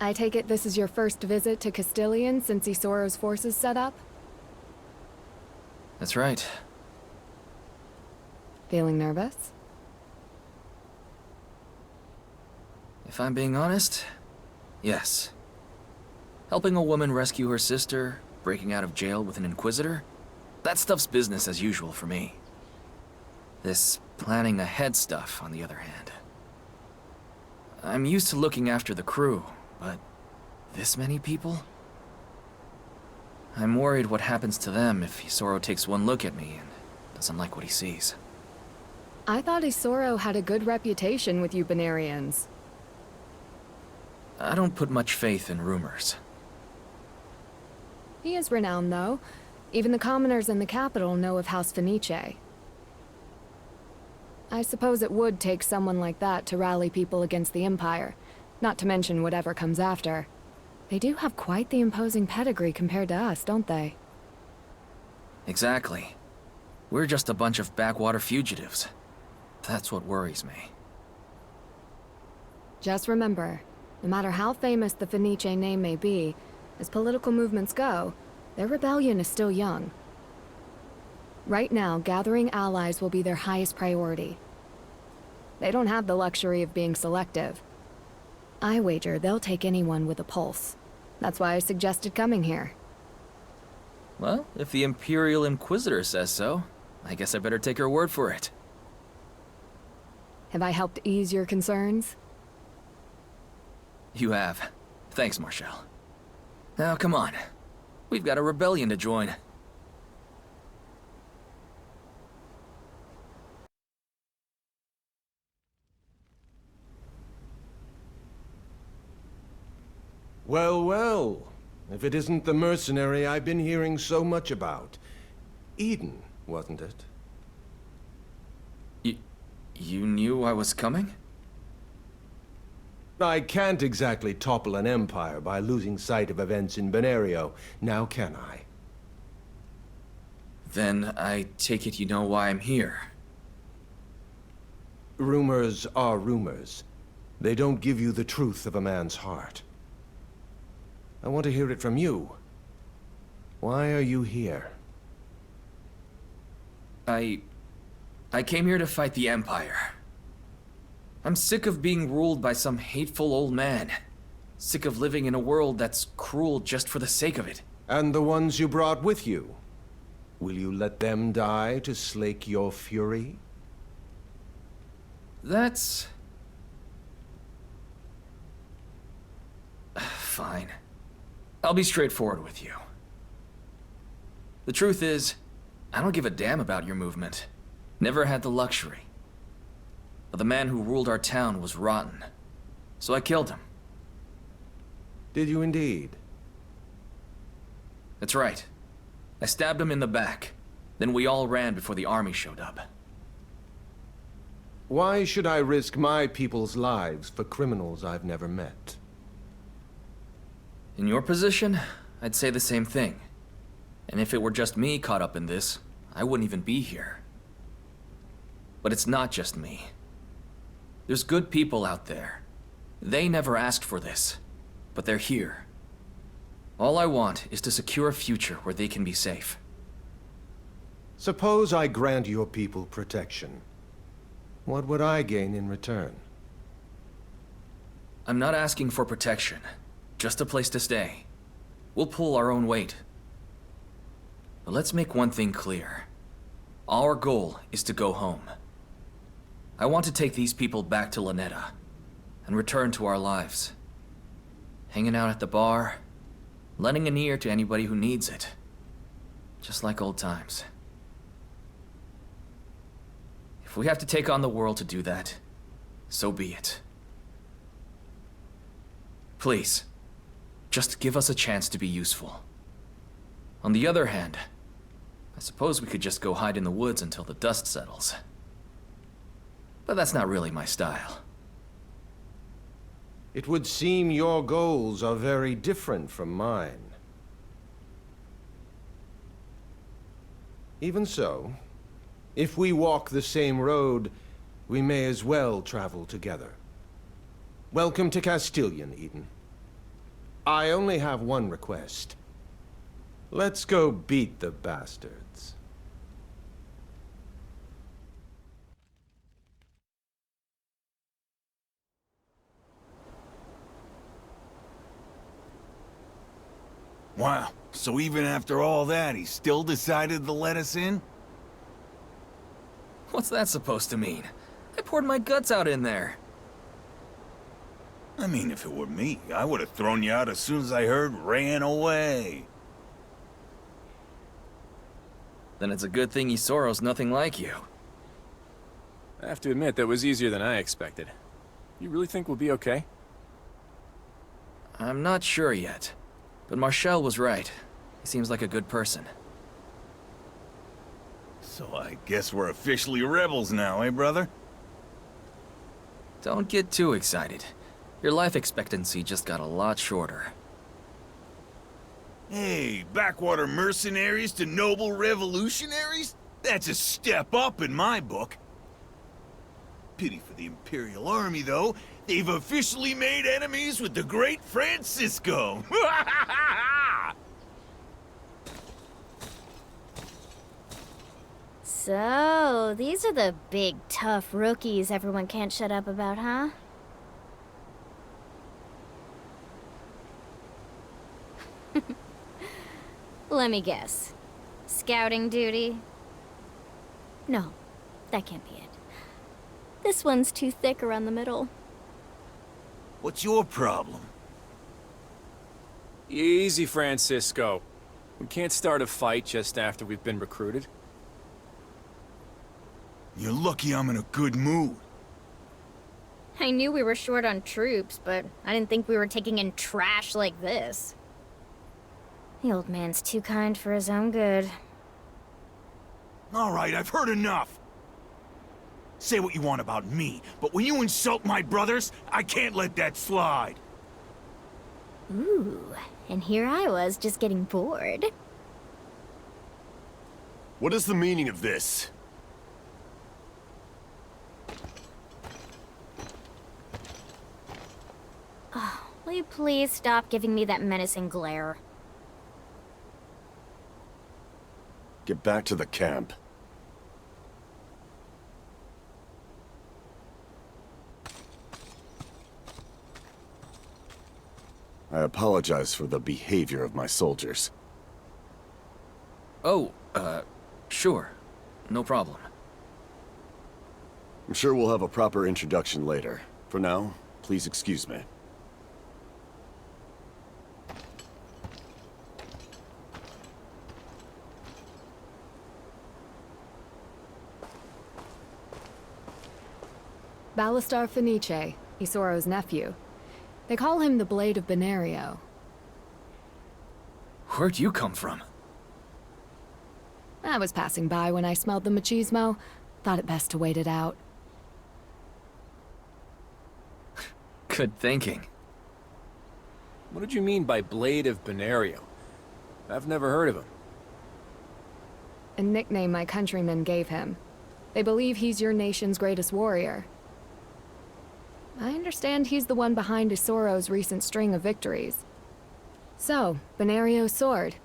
I take it this is your first visit to Castilian since Isoro's forces set up? That's right. Feeling nervous? If I'm being honest, yes. Helping a woman rescue her sister, breaking out of jail with an Inquisitor, that stuff's business as usual for me. This planning ahead stuff, on the other hand. I'm used to looking after the crew, but this many people? I'm worried what happens to them if Isoro takes one look at me and doesn't like what he sees. I thought Isoro had a good reputation with you Benarians. I don't put much faith in rumors. He is renowned, though. Even the commoners in the capital know of House Fenice. I suppose it would take someone like that to rally people against the Empire, not to mention whatever comes after. They do have quite the imposing pedigree compared to us, don't they? Exactly. We're just a bunch of backwater fugitives. That's what worries me. Just remember, no matter how famous the Fenice name may be, as political movements go, their rebellion is still young. Right now, gathering allies will be their highest priority. They don't have the luxury of being selective. I wager they'll take anyone with a pulse. That's why I suggested coming here. Well, if the Imperial Inquisitor says so, I guess I better take her word for it. Have I helped ease your concerns? You have. Thanks, Marshal. Now, come on. We've got a rebellion to join. Well, well. If it isn't the mercenary I've been hearing so much about. Eden, wasn't it? You knew I was coming? I can't exactly topple an empire by losing sight of events in Benario, now can I? Then I take it you know why I'm here. Rumors are rumors. They don't give you the truth of a man's heart. I want to hear it from you. Why are you here? I came here to fight the Empire. I'm sick of being ruled by some hateful old man. Sick of living in a world that's cruel just for the sake of it. And the ones you brought with you? Will you let them die to slake your fury? That's... fine. I'll be straightforward with you. The truth is, I don't give a damn about your movement. Never had the luxury. But the man who ruled our town was rotten. So I killed him. Did you indeed? That's right. I stabbed him in the back. Then we all ran before the army showed up. Why should I risk my people's lives for criminals I've never met? In your position, I'd say the same thing. And if it were just me caught up in this, I wouldn't even be here. But it's not just me. There's good people out there. They never asked for this, but they're here. All I want is to secure a future where they can be safe. Suppose I grant your people protection. What would I gain in return? I'm not asking for protection, just a place to stay. We'll pull our own weight. But let's make one thing clear. Our goal is to go home. I want to take these people back to Lanetta and return to our lives. Hanging out at the bar, lending an ear to anybody who needs it. Just like old times. If we have to take on the world to do that, so be it. Please, just give us a chance to be useful. On the other hand, I suppose we could just go hide in the woods until the dust settles. But that's not really my style. It would seem your goals are very different from mine. Even so, if we walk the same road, we may as well travel together. Welcome to Castilian, Eden. I only have one request. Let's go beat the bastards. Wow, so even after all that, he still decided to let us in? What's that supposed to mean? I poured my guts out in there. I mean, if it were me, I would have thrown you out as soon as I heard ran away. Then it's a good thing Isoro's nothing like you. I have to admit, that was easier than I expected. You really think we'll be okay? I'm not sure yet, but Marshall was right. He seems like a good person. So I guess we're officially rebels now, eh, brother? Don't get too excited. Your life expectancy just got a lot shorter. Hey, backwater mercenaries to noble revolutionaries? That's a step up in my book. Pity for the Imperial Army, though. They've officially made enemies with the great Francisco. So, these are the big, tough rookies everyone can't shut up about, huh? Let me guess. Scouting duty? No, that can't be it. This one's too thick around the middle. What's your problem? Easy, Francisco. We can't start a fight just after we've been recruited. You're lucky I'm in a good mood. I knew we were short on troops, but I didn't think we were taking in trash like this. The old man's too kind for his own good. All right, I've heard enough. Say what you want about me, but when you insult my brothers, I can't let that slide. Ooh, and here I was just getting bored. What is the meaning of this? Will you please stop giving me that menacing glare? Get back to the camp. I apologize for the behavior of my soldiers. Oh, sure. No problem. I'm sure we'll have a proper introduction later. For now, please excuse me. Ballastar Fenice, Isoro's nephew. They call him the Blade of Benario. Where'd you come from? I was passing by when I smelled the machismo. Thought it best to wait it out. Good thinking. What did you mean by Blade of Benario? I've never heard of him. A nickname my countrymen gave him. They believe he's your nation's greatest warrior. I understand he's the one behind Isoro's recent string of victories. So, Benario's sword,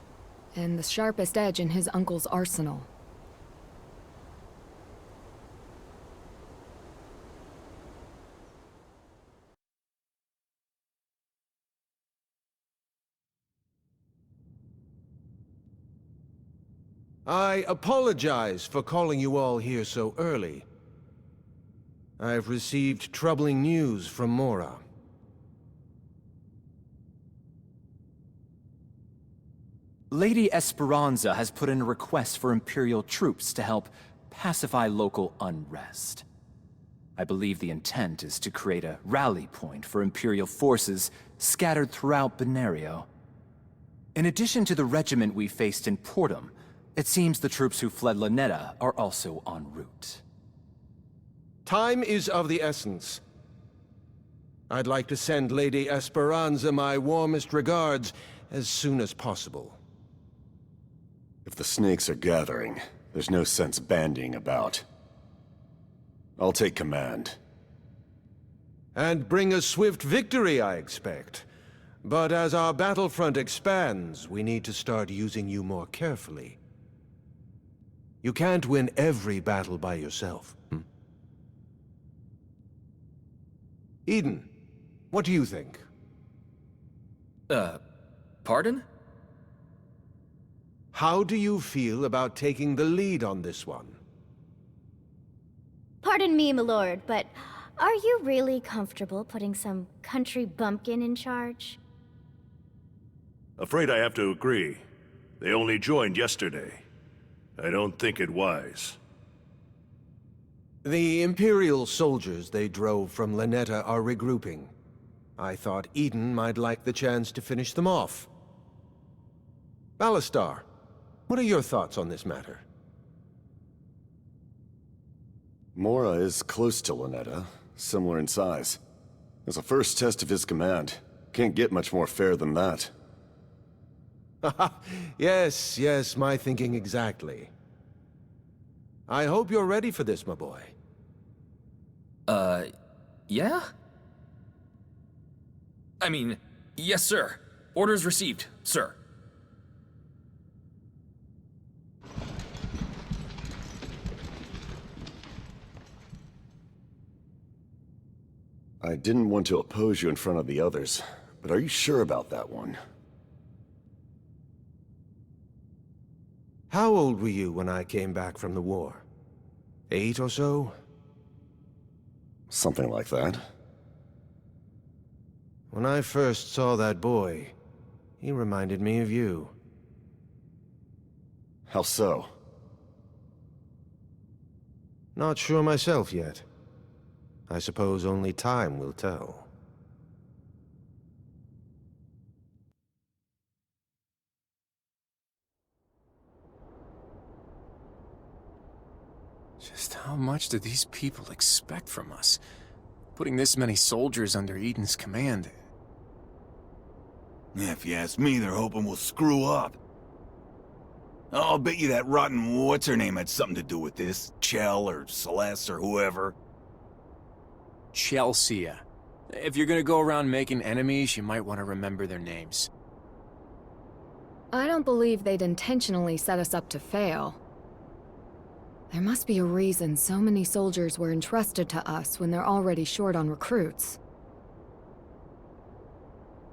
and the sharpest edge in his uncle's arsenal. I apologize for calling you all here so early. I've received troubling news from Mora. Lady Esperanza has put in a request for Imperial troops to help pacify local unrest. I believe the intent is to create a rally point for Imperial forces scattered throughout Benario. In addition to the regiment we faced in Portum, it seems the troops who fled Lanetta are also en route. Time is of the essence. I'd like to send Lady Esperanza my warmest regards as soon as possible. If the snakes are gathering, there's no sense bandying about. I'll take command. And bring a swift victory, I expect. But as our battlefront expands, we need to start using you more carefully. You can't win every battle by yourself. Eden, what do you think? Pardon? How do you feel about taking the lead on this one? Pardon me, my lord, but are you really comfortable putting some country bumpkin in charge? Afraid I have to agree. They only joined yesterday. I don't think it wise. The Imperial soldiers they drove from Lanetta are regrouping. I thought Eden might like the chance to finish them off. Ballastar, what are your thoughts on this matter? Mora is close to Lanetta, similar in size. As a first test of his command, can't get much more fair than that. Yes, my thinking exactly. I hope you're ready for this, my boy. Yeah? I mean, yes, sir. Orders received, sir. I didn't want to oppose you in front of the others, but are you sure about that one? How old were you when I came back from the war? 8 or so? Something like that. When I first saw that boy, he reminded me of you. How so? Not sure myself yet. I suppose only time will tell. Just how much do these people expect from us? Putting this many soldiers under Eden's command. Yeah, if you ask me, they're hoping we'll screw up. I'll bet you that rotten what's-her-name had something to do with this. Chell or Celeste or whoever. Chelsea. If you're gonna go around making enemies, you might want to remember their names. I don't believe they'd intentionally set us up to fail. There must be a reason so many soldiers were entrusted to us when they're already short on recruits.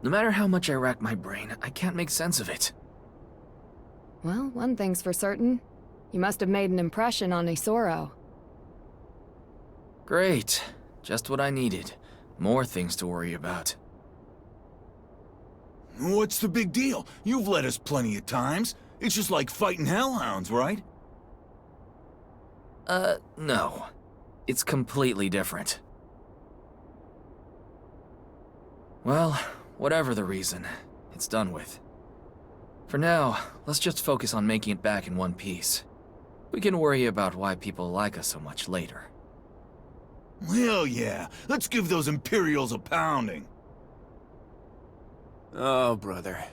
No matter how much I rack my brain, I can't make sense of it. Well, one thing's for certain. You must have made an impression on Isoro. Great. Just what I needed. More things to worry about. What's the big deal? You've led us plenty of times. It's just like fighting hellhounds, right? No. It's completely different. Well, whatever the reason, it's done with. For now, let's just focus on making it back in one piece. We can worry about why people like us so much later. Hell yeah. Let's give those Imperials a pounding. Oh, brother.